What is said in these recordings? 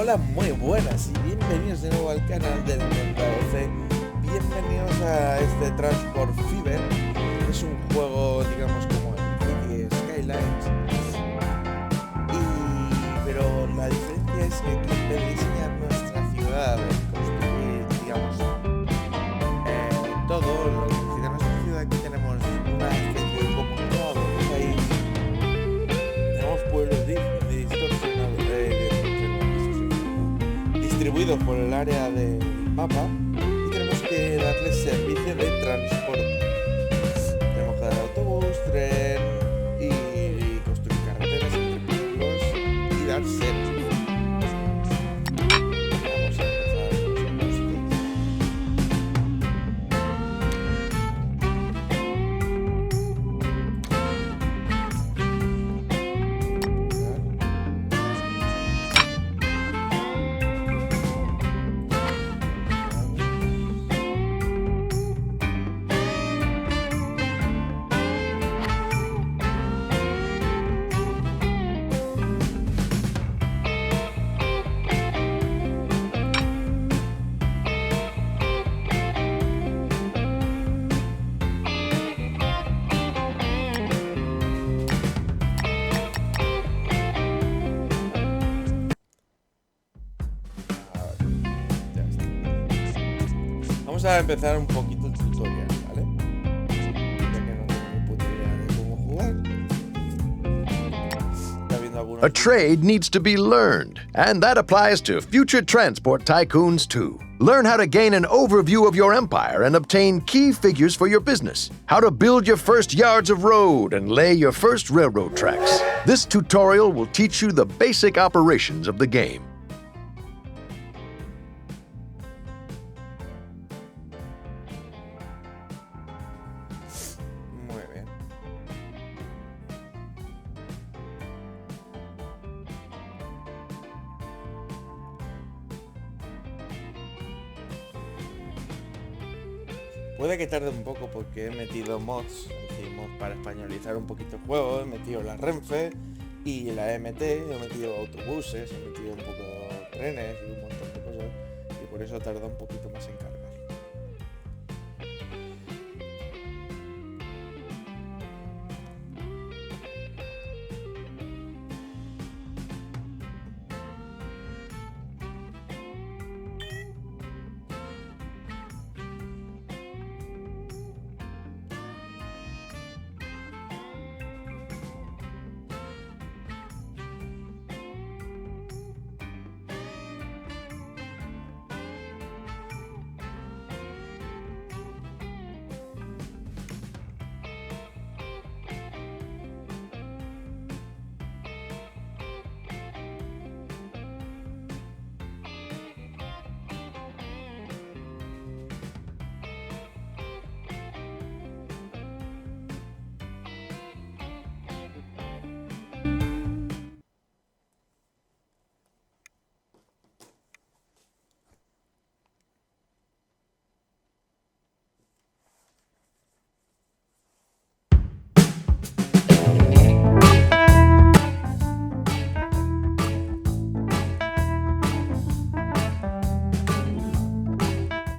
Hola, muy buenas y bienvenidos de nuevo al canal del CONTACTO. Bienvenidos a este Transport Fever. Es un juego, digamos, como el Skylines. Pero la diferencia es que aquí en vez de diseñar nuestra ciudad, construir, digamos, todo lo que necesita nuestra ciudad, aquí tenemos una especie de comunidad, ahí tenemos pueblos distribuidos por el área del mapa y tenemos que darles servicio de transporte. Tenemos que dar autobús, tren y construir carreteras entre pueblos y dar servicio. Vamos a empezar con los Vamos a empezar un poquito el tutorial, ¿vale? Ya que no tengo ni puta idea de cómo jugar. Está viendo algunos. A trade needs to be learned, and that applies to future transport tycoons too. Learn how to gain an overview of your empire and obtain key figures for your business. How to build your first yards of road and lay your first railroad tracks. This tutorial will teach you the basic operations of the game. Muy bien. Puede que tarde un poco porque he metido mods, es decir, mods para españolizar un poquito el juego. He metido la Renfe y la MT, he metido autobuses, he metido un poco trenes y un montón de cosas, y por eso tarda un poquito más en cargar.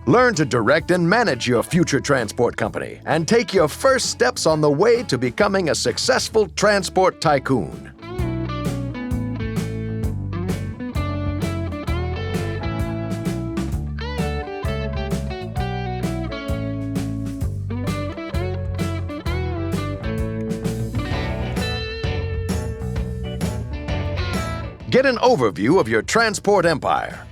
Learn to direct and manage your future transport company and take your first steps on the way to becoming a successful transport tycoon. Get an overview of your transport empire.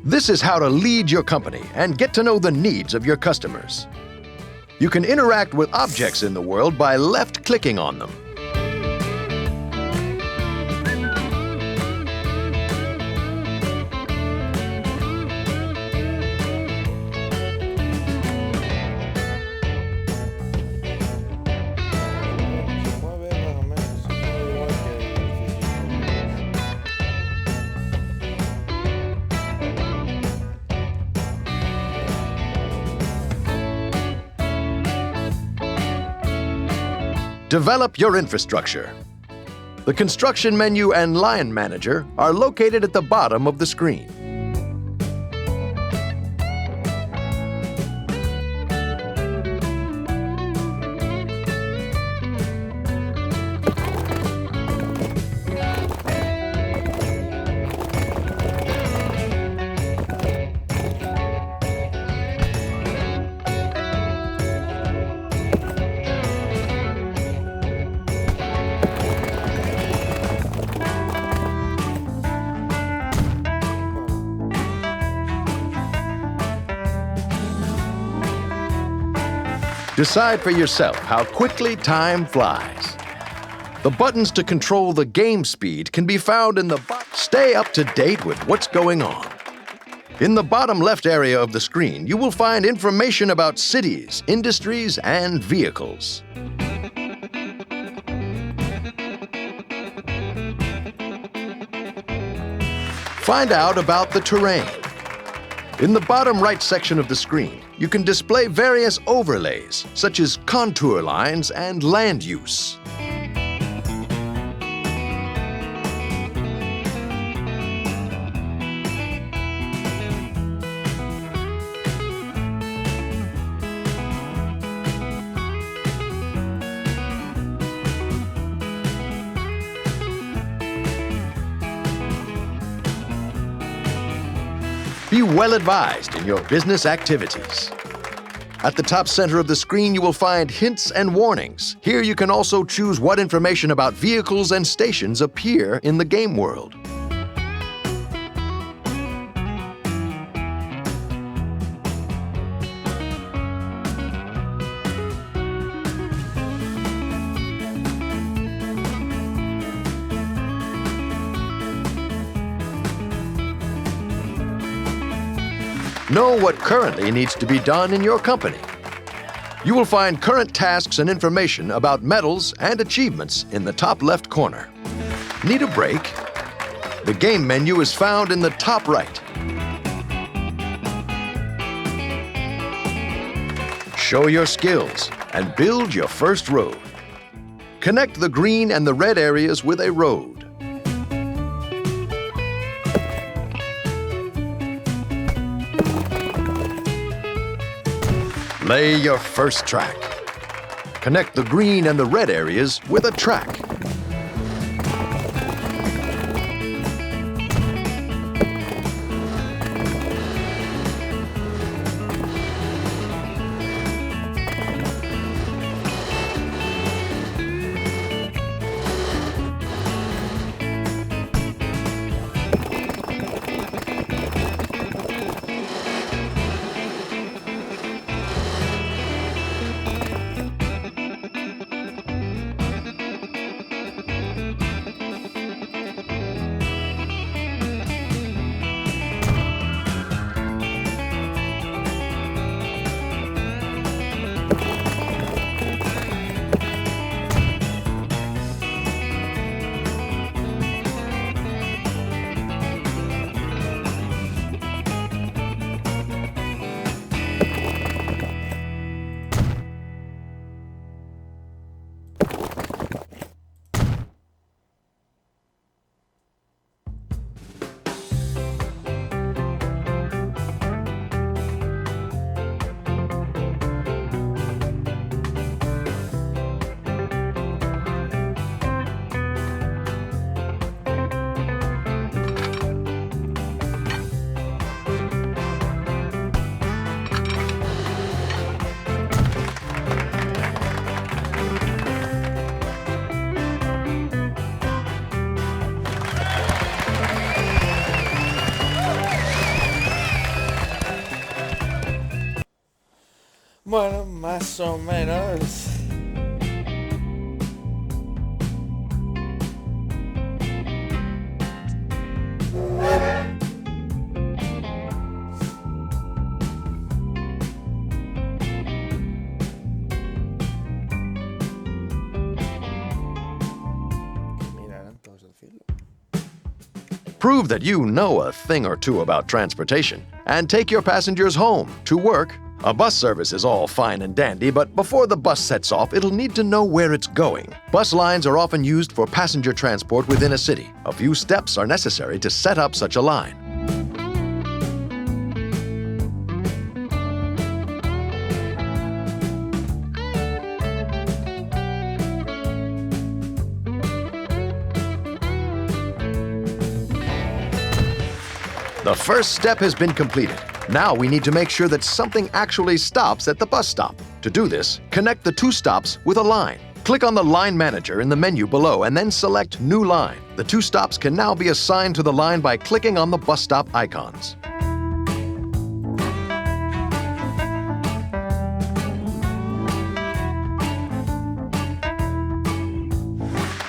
This is how to lead your company and get to know the needs of your customers. You can interact with objects in the world by left-clicking on them. Se mueve más o menos, se mueve igual que Develop your infrastructure. The Construction menu and Line Manager are located at the bottom of the screen. Decide for yourself how quickly time flies. The buttons to control the game speed can be found in the bottom. Stay up to date with what's going on. In the bottom left area of the screen, you will find information about cities, industries, and vehicles. Find out about the terrain. In the bottom right section of the screen, you can display various overlays, such as contour lines and land use. Be well advised in your business activities. At the top center of the screen, you will find hints and warnings. Here you can also choose what information about vehicles and stations appear in the game world. Know what currently needs to be done in your company. You will find current tasks and information about medals and achievements in the top left corner. Need a break? The game menu is found in the top right. Show your skills and build your first road. Connect the green and the red areas with a road. Lay your first track. Connect the green and the red areas with a track. Bueno, más o menos. Prove that you know a thing or two about transportation and take your passengers home, to work, A bus service is all fine and dandy, but before the bus sets off, it'll need to know where it's going. Bus lines are often used for passenger transport within a city. A few steps are necessary to set up such a line. The first step has been completed. Now we need to make sure that something actually stops at the bus stop. To do this, connect the two stops with a line. Click on the Line Manager in the menu below and then select New Line. The two stops can now be assigned to the line by clicking on the bus stop icons.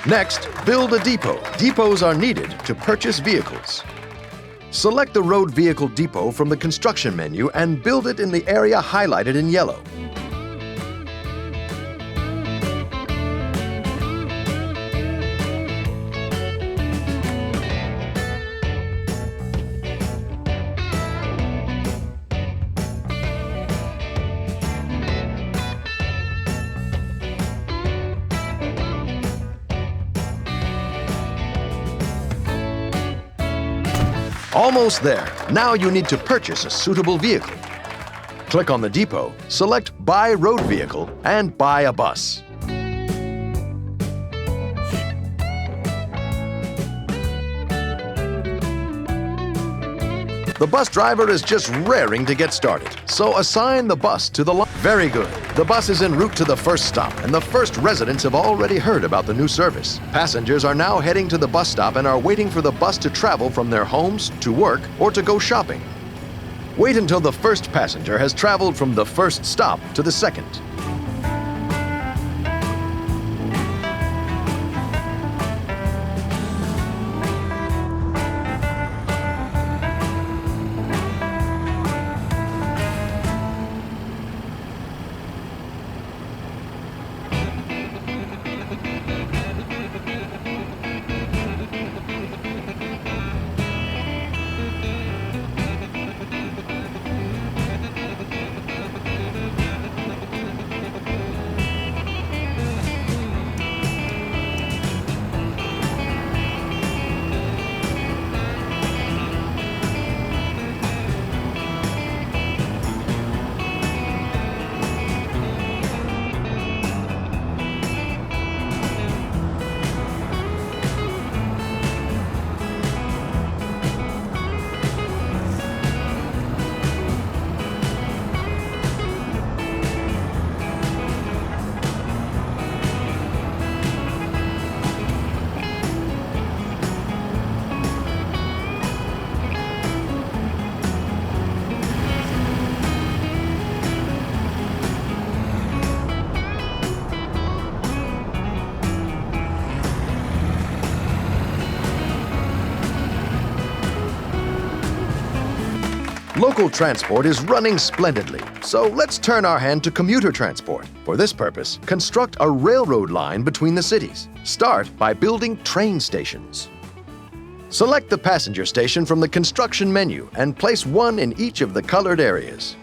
Next, build a depot. Depots are needed to purchase vehicles. Select the road vehicle depot from the construction menu and build it in the area highlighted in yellow. Almost there. Now you need to purchase a suitable vehicle. Click on the depot, select Buy Road Vehicle, and buy a bus. The bus driver is just raring to get started, so assign the bus to the line. Very good. The bus is en route to the first stop, and the first residents have already heard about the new service. Passengers are now heading to the bus stop and are waiting for the bus to travel from their homes to work or to go shopping. Wait until the first passenger has traveled from the first stop to the second. Local transport is running splendidly, so let's turn our hand to commuter transport. For this purpose, construct a railroad line between the cities. Start by building train stations. Select the passenger station from the construction menu and place one in each of the colored areas.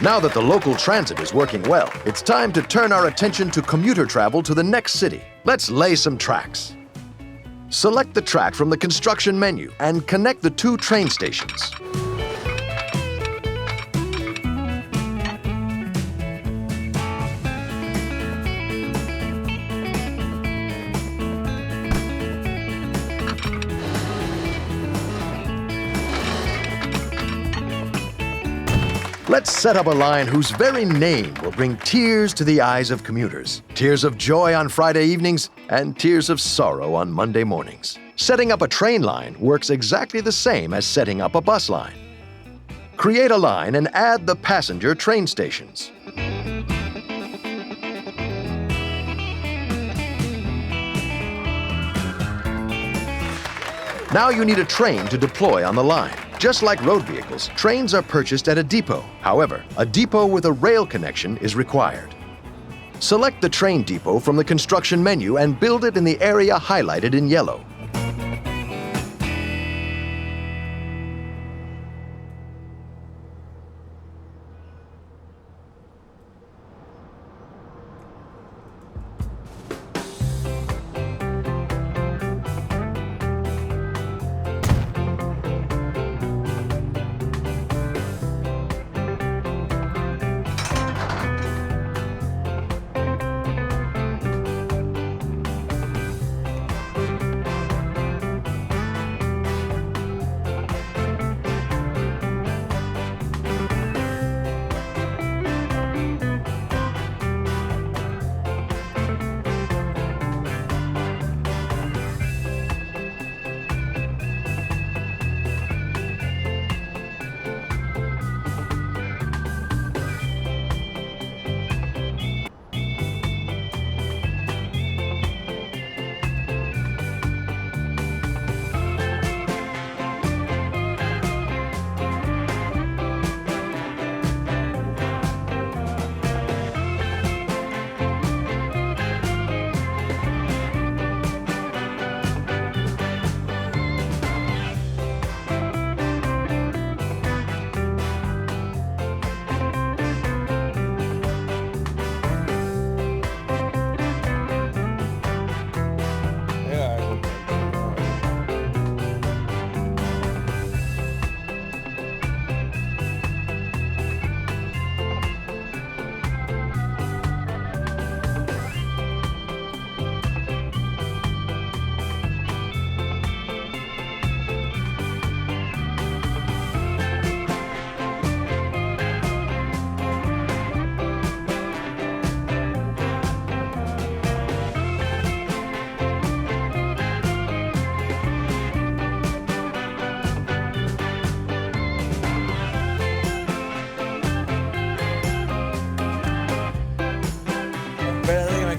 Now that the local transit is working well, it's time to turn our attention to commuter travel to the next city. Let's lay some tracks. Select the track from the construction menu and connect the two train stations. Let's set up a line whose very name will bring tears to the eyes of commuters. Tears of joy on Friday evenings and tears of sorrow on Monday mornings. Setting up a train line works exactly the same as setting up a bus line. Create a line and add the passenger train stations. Now you need a train to deploy on the line. Just like road vehicles, trains are purchased at a depot. However, a depot with a rail connection is required. Select the train depot from the construction menu and build it in the area highlighted in yellow.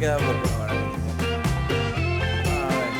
queda por probar ahora mismo. A ver.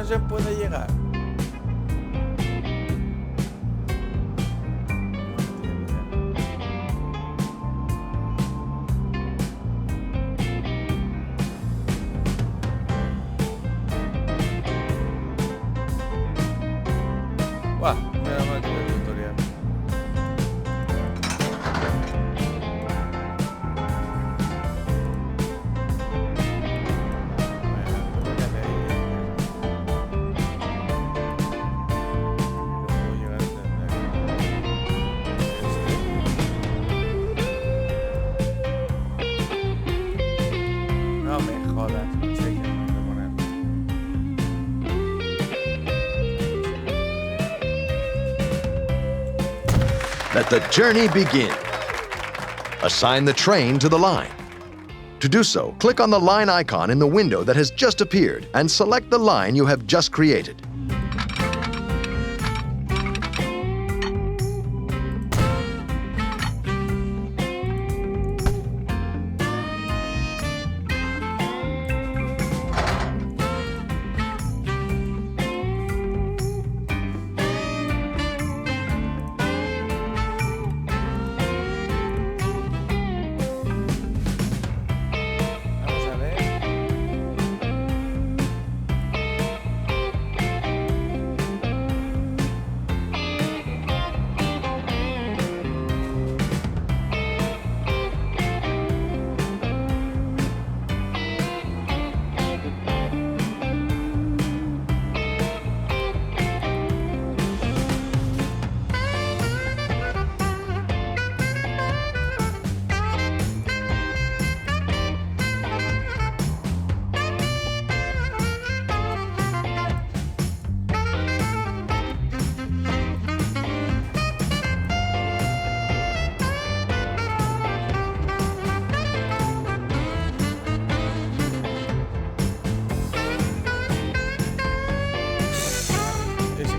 No se puede llegar. Buah, mira más que el tutorial. Puedo llegar a entender. Let the journey begin. Assign the train to the line. To do so, click on the line icon in the window that has just appeared and select the line you have just created.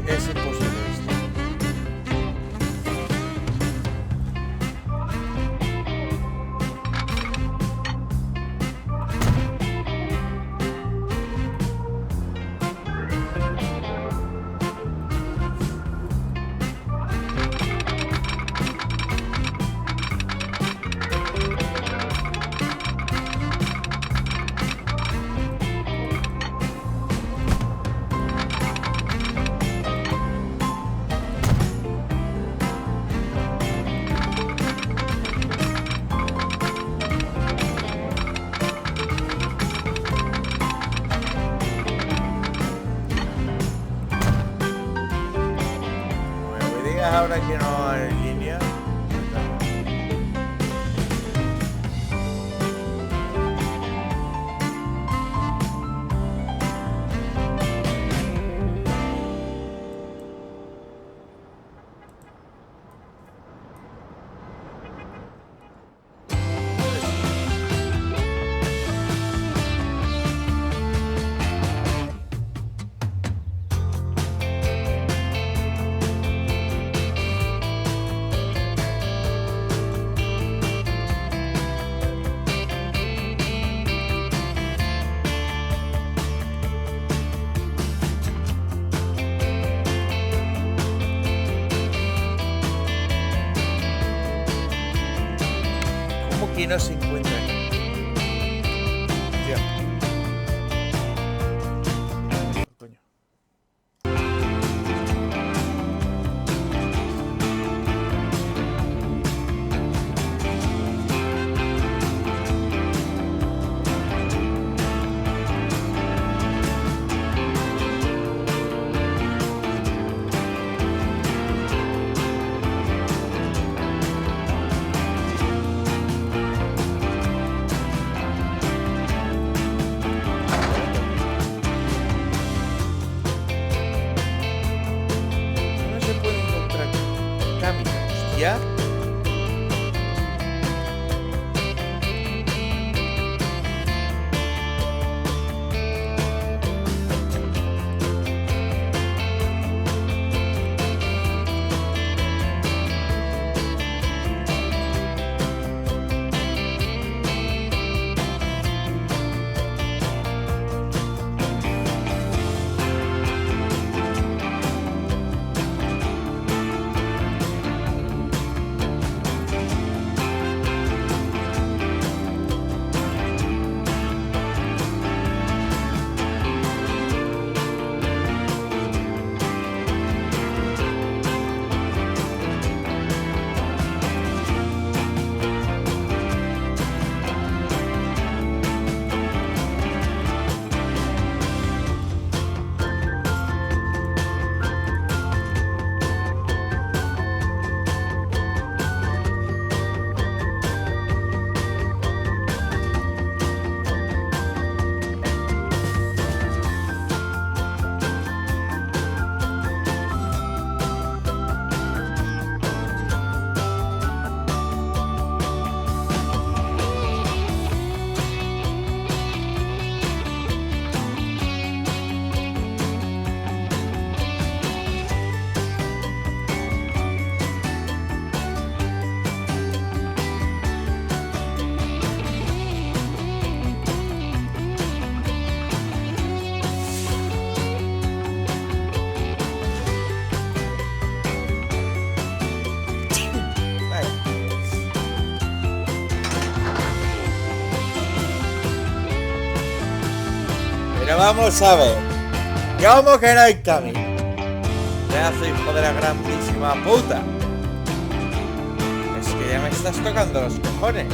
Es imposible esto. Ahora que no hay línea. Y no se encuentra aquí. Tío. Coño. ¿Ya? Pero vamos a ver. ¿Cómo que no hay camino? Pedazo hijo de la grandísima puta. Es que ya me estás tocando los cojones.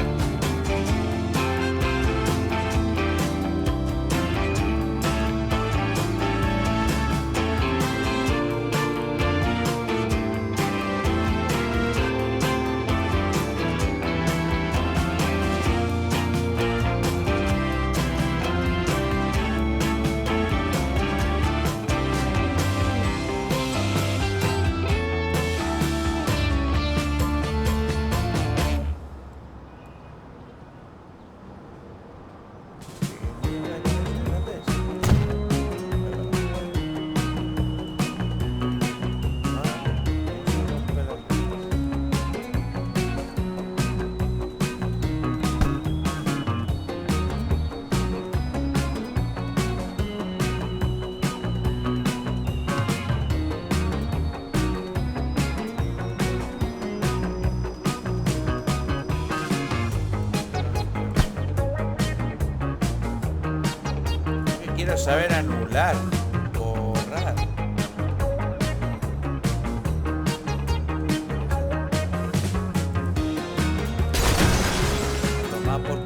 Quiero saber anular, borrar. Toma por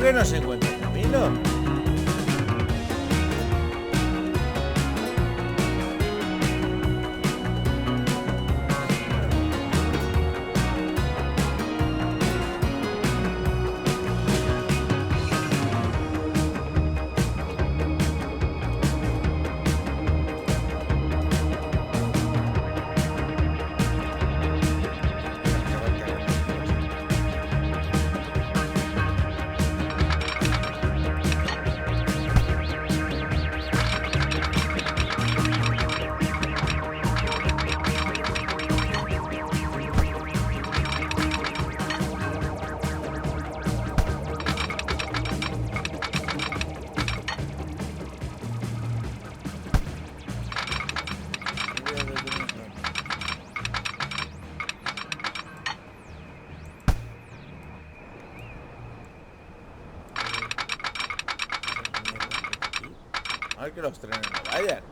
que no se encuentra el camino. A ver que los trenes no vayan.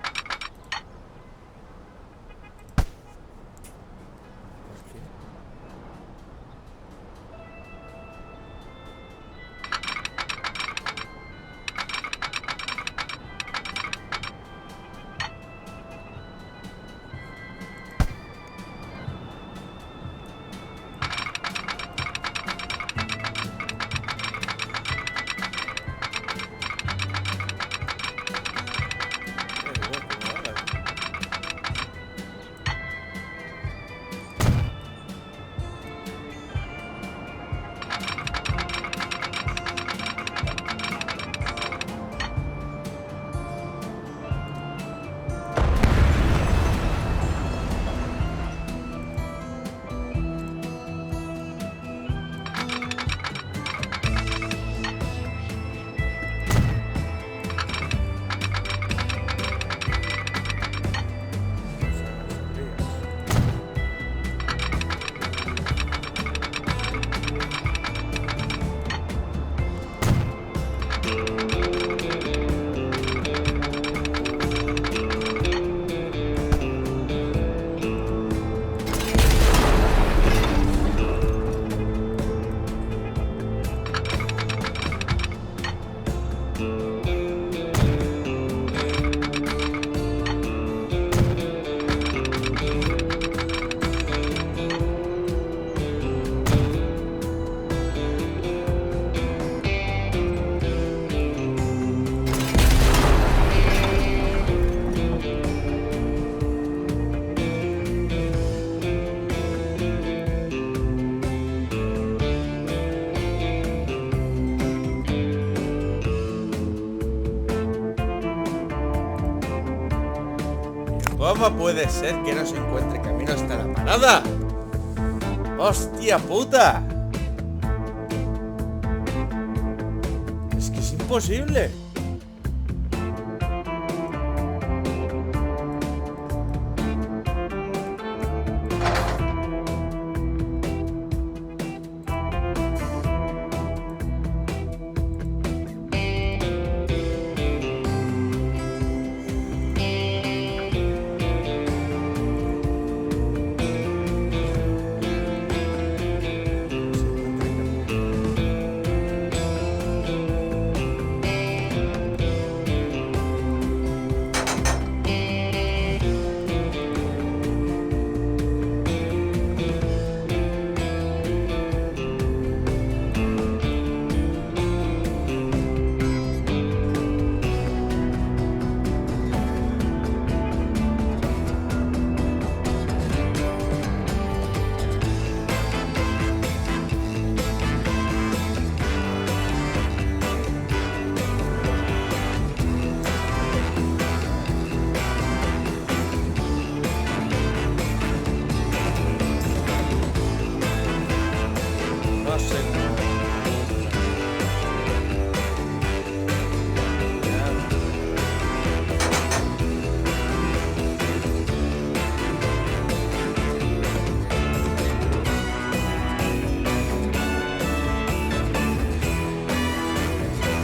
¿Cómo puede ser que no se encuentre camino hasta la parada? ¡Hostia puta! Es que es imposible. No sé cómo.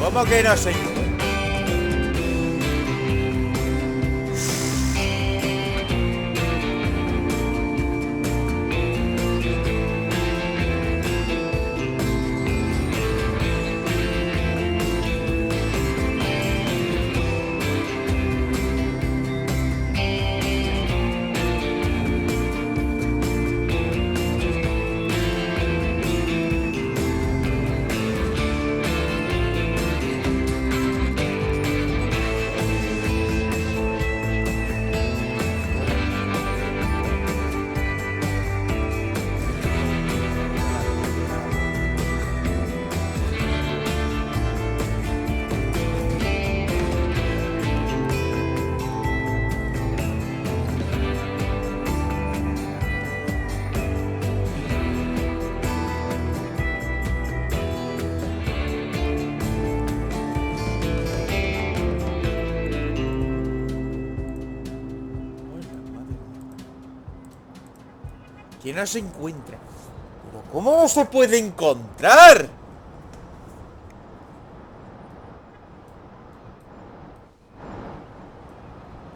¿Cómo que no sé? Que no se encuentra. ¿Pero cómo no se puede encontrar?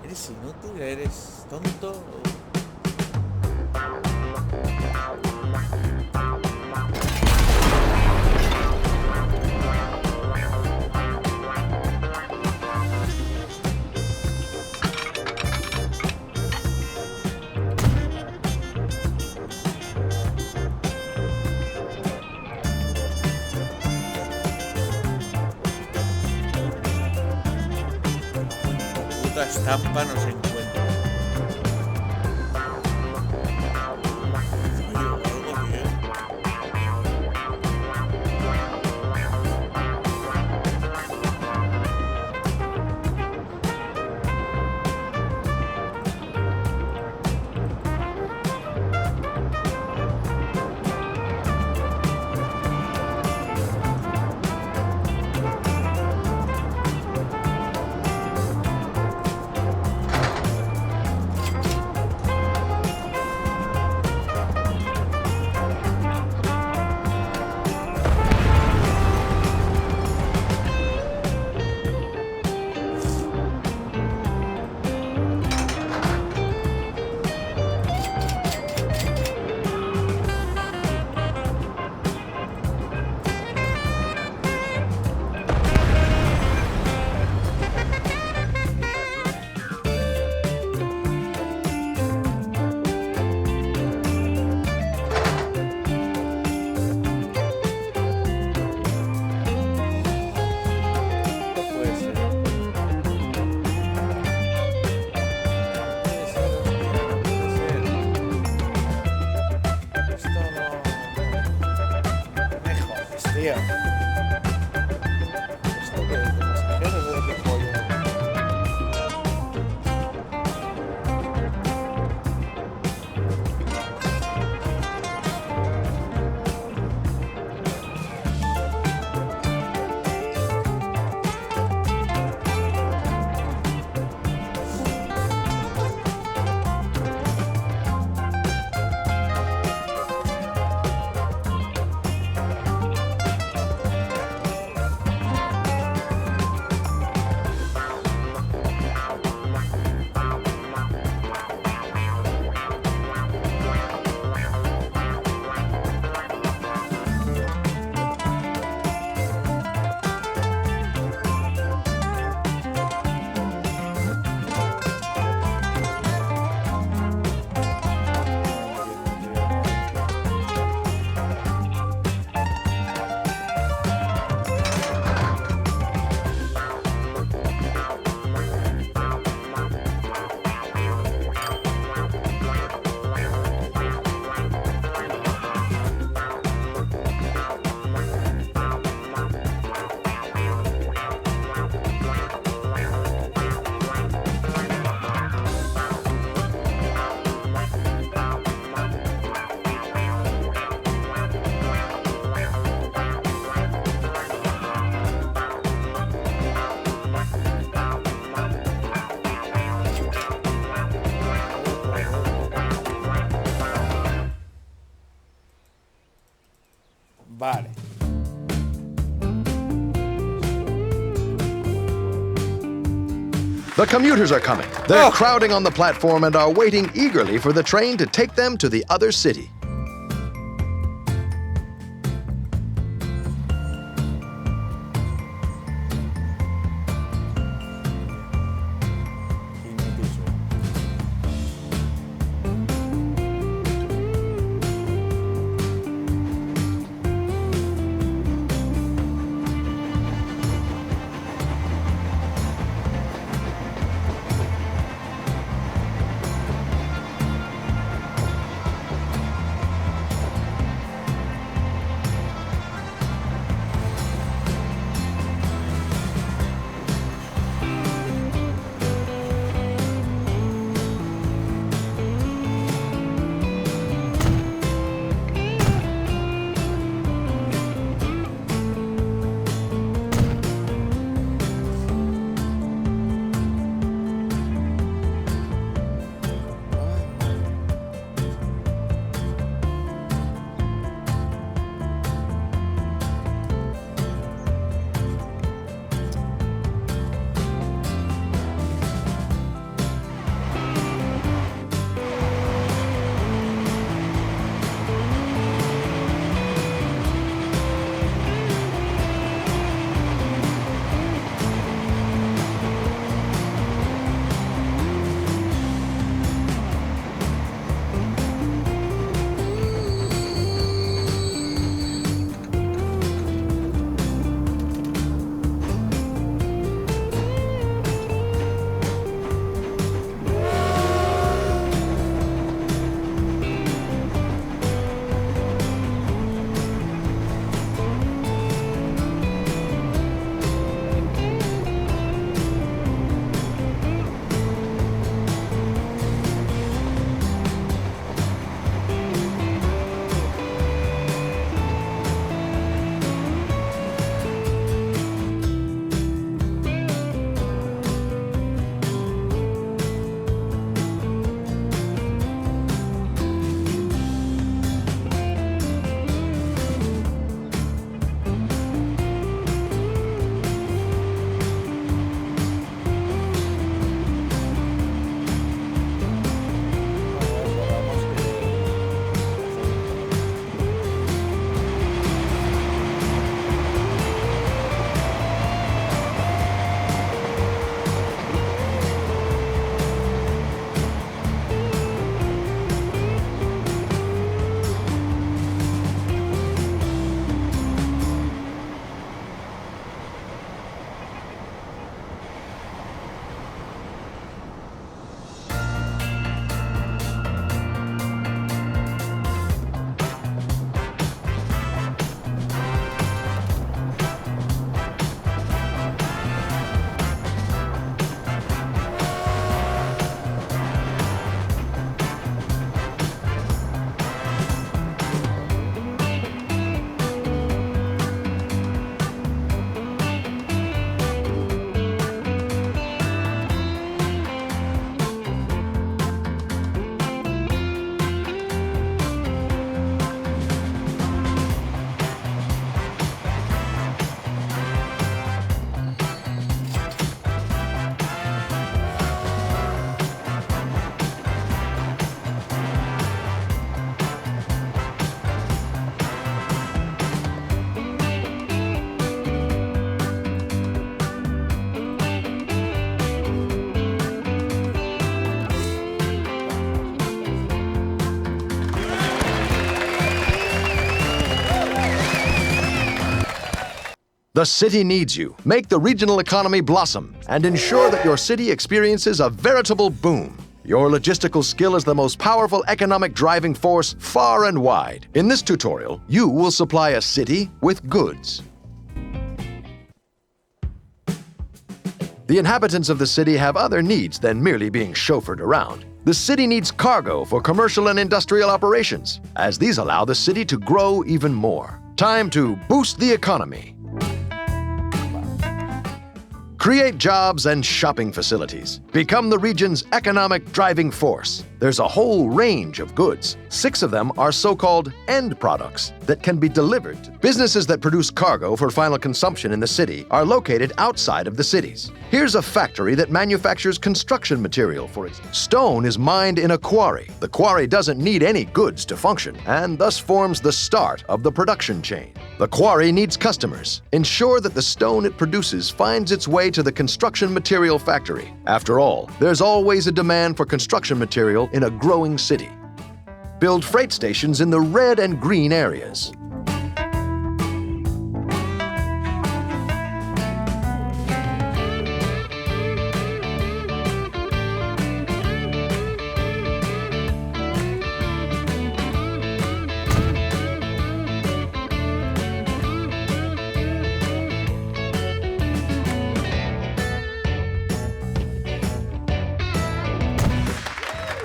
¿Eres inútil? ¿Eres tonto? Puta estampa no se encuentra. Tío. ¿Esto qué es? ¿De pasajeros o de qué pollo? The commuters are coming. They're crowding on the platform and are waiting eagerly for the train to take them to the other city. The city needs you. Make the regional economy blossom and ensure that your city experiences a veritable boom. Your logistical skill is the most powerful economic driving force far and wide. In this tutorial, you will supply a city with goods. The inhabitants of the city have other needs than merely being chauffeured around. The city needs cargo for commercial and industrial operations, as these allow the city to grow even more. Time to boost the economy. Create jobs and shopping facilities. Become the region's economic driving force. There's a whole range of goods. 6 of them are so-called end products that can be delivered. Businesses that produce cargo for final consumption in the city are located outside of the cities. Here's a factory that manufactures construction material, for example. Stone is mined in a quarry. The quarry doesn't need any goods to function, and thus forms the start of the production chain. The quarry needs customers. Ensure that the stone it produces finds its way to the construction material factory. After all, there's always a demand for construction material in a growing city. Build freight stations in the red and green areas.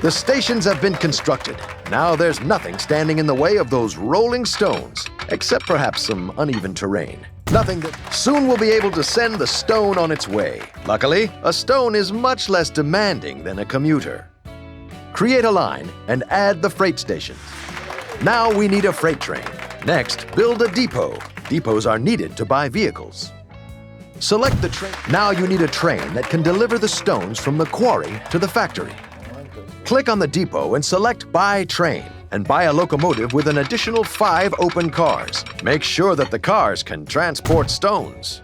The stations have been constructed. Now there's nothing standing in the way of those rolling stones, except perhaps some uneven terrain. Nothing that soon will be able to send the stone on its way. Luckily, a stone is much less demanding than a commuter. Create a line and add the freight stations. Now we need a freight train. Next, build a depot. Depots are needed to buy vehicles. Select the train. Now you need a train that can deliver the stones from the quarry to the factory. Click on the depot and select Buy Train, and buy a locomotive with an additional 5 open cars. Make sure that the cars can transport stones.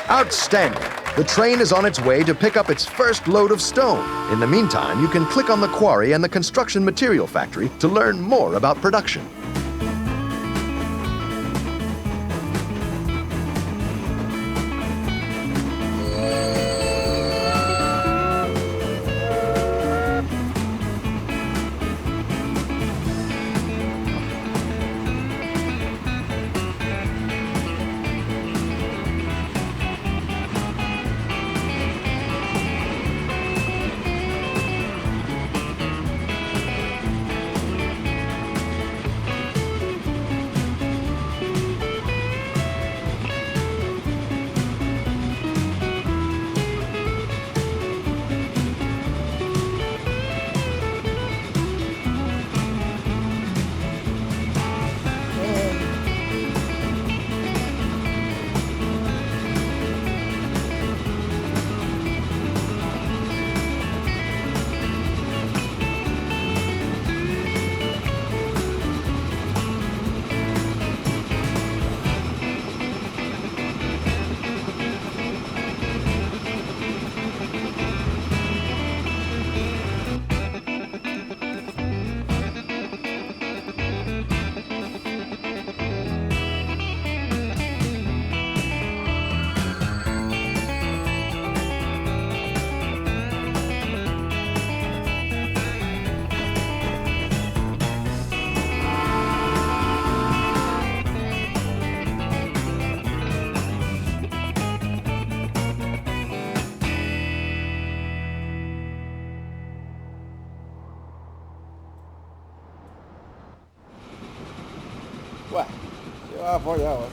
Outstanding! The train is on its way to pick up its first load of stone. In the meantime, you can click on the quarry and the construction material factory to learn more about production. Apoyado.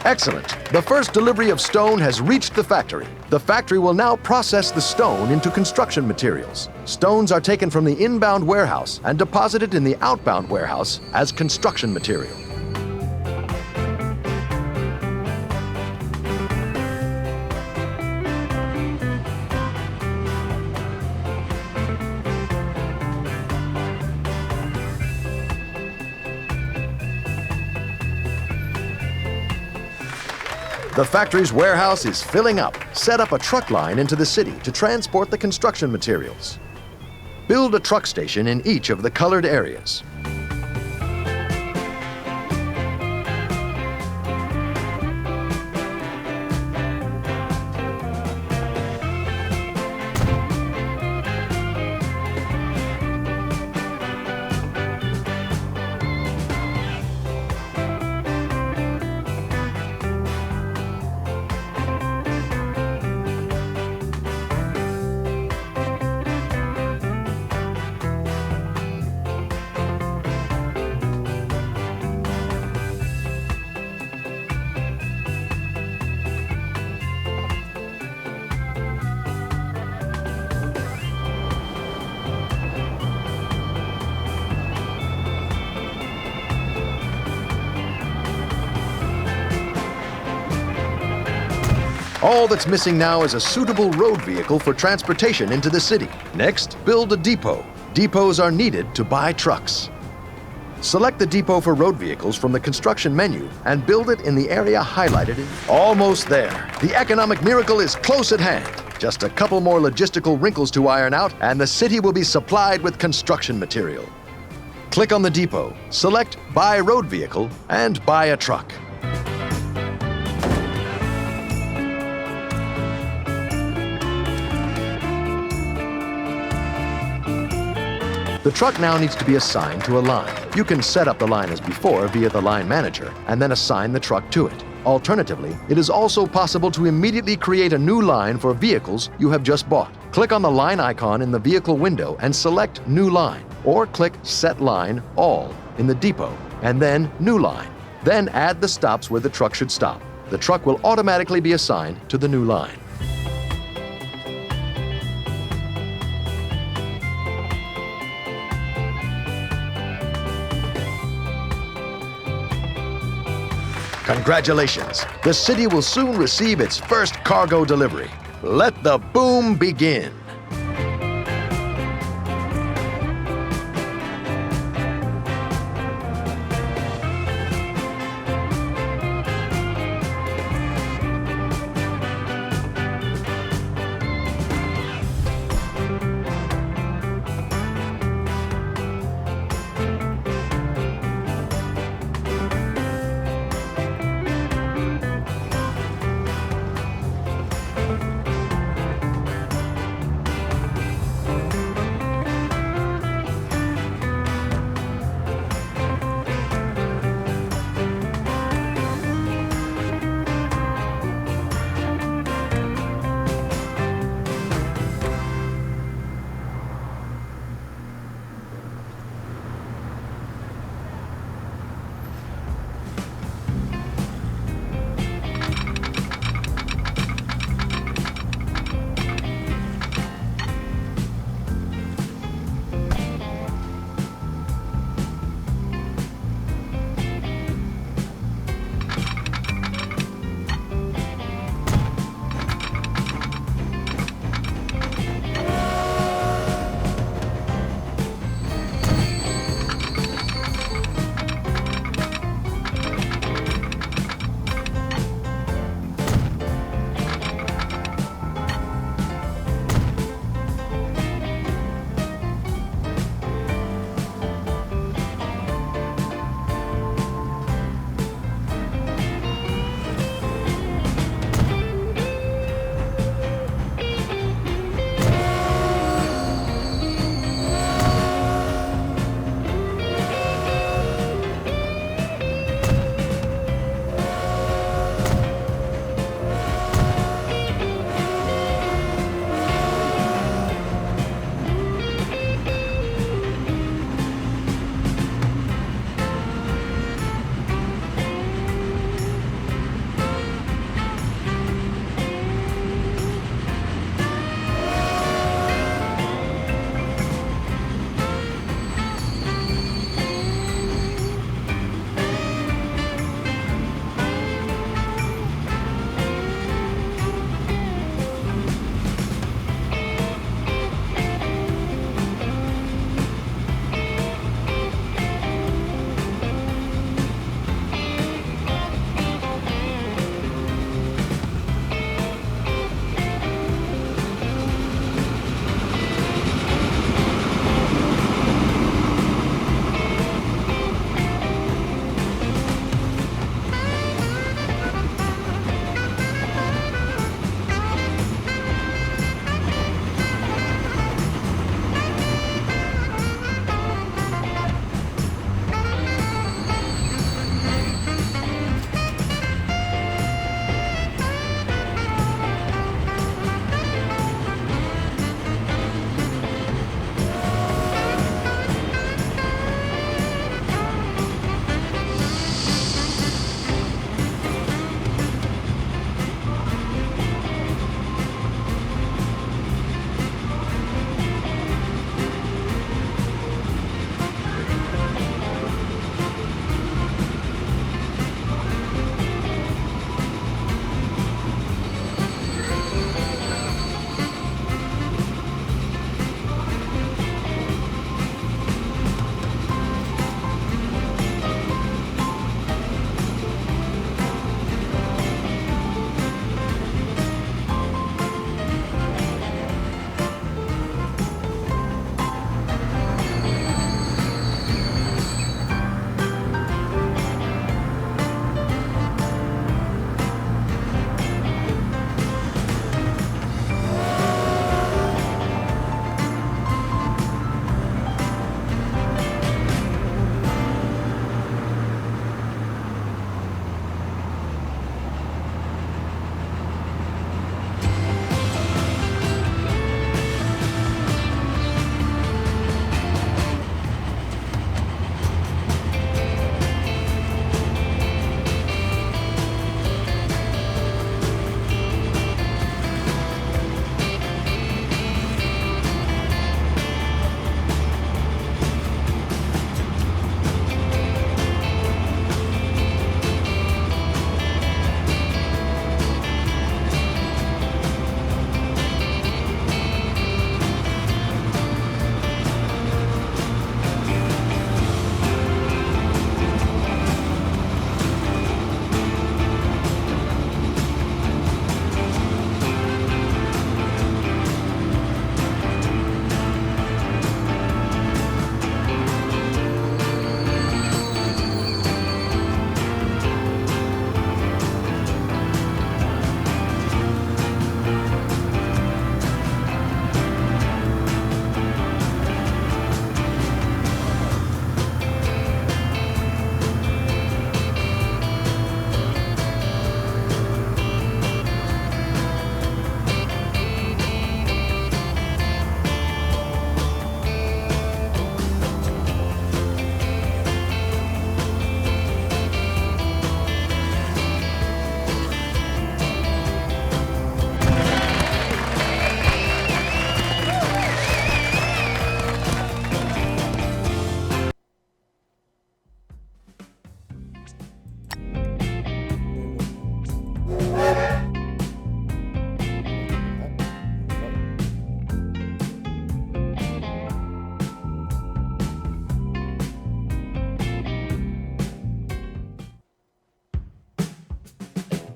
Excellent. The first delivery of stone has reached the factory. The factory will now process the stone into construction materials. Stones are taken from the inbound warehouse and deposited in the outbound warehouse as construction material. The factory's warehouse is filling up. Set up a truck line into the city to transport the construction materials. Build a truck station in each of the colored areas. All that's missing now is a suitable road vehicle for transportation into the city. Next, build a depot. Depots are needed to buy trucks. Select the depot for road vehicles from the construction menu and build it in the area highlighted. Almost there. The economic miracle is close at hand. Just a couple more logistical wrinkles to iron out, and the city will be supplied with construction material. Click on the depot, select Buy Road Vehicle, and buy a truck. The truck now needs to be assigned to a line. You can set up the line as before via the line manager and then assign the truck to it. Alternatively, it is also possible to immediately create a new line for vehicles you have just bought. Click on the line icon in the vehicle window and select New Line, or click Set Line All in the depot and then New Line. Then add the stops where the truck should stop. The truck will automatically be assigned to the new line. Congratulations! The city will soon receive its first cargo delivery. Let the boom begin!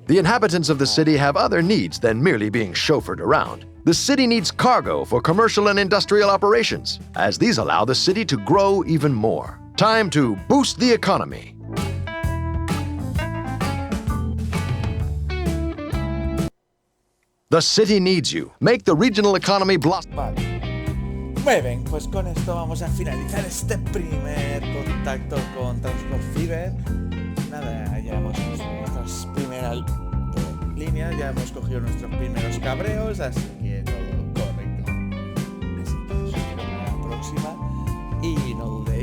The inhabitants of the city have other needs than merely being chauffeured around. The city needs cargo for commercial and industrial operations, as these allow the city to grow even more. Time to boost the economy. The city needs you. Make the regional economy blossom. Vale. Muy bien, pues con esto vamos a finalizar este primer contacto con Transport Fever. Nada, ya hemos cogido nuestras primeras líneas, ya hemos cogido nuestros primeros cabreos, así que todo correcto. Así que os espero para la próxima y no dudéis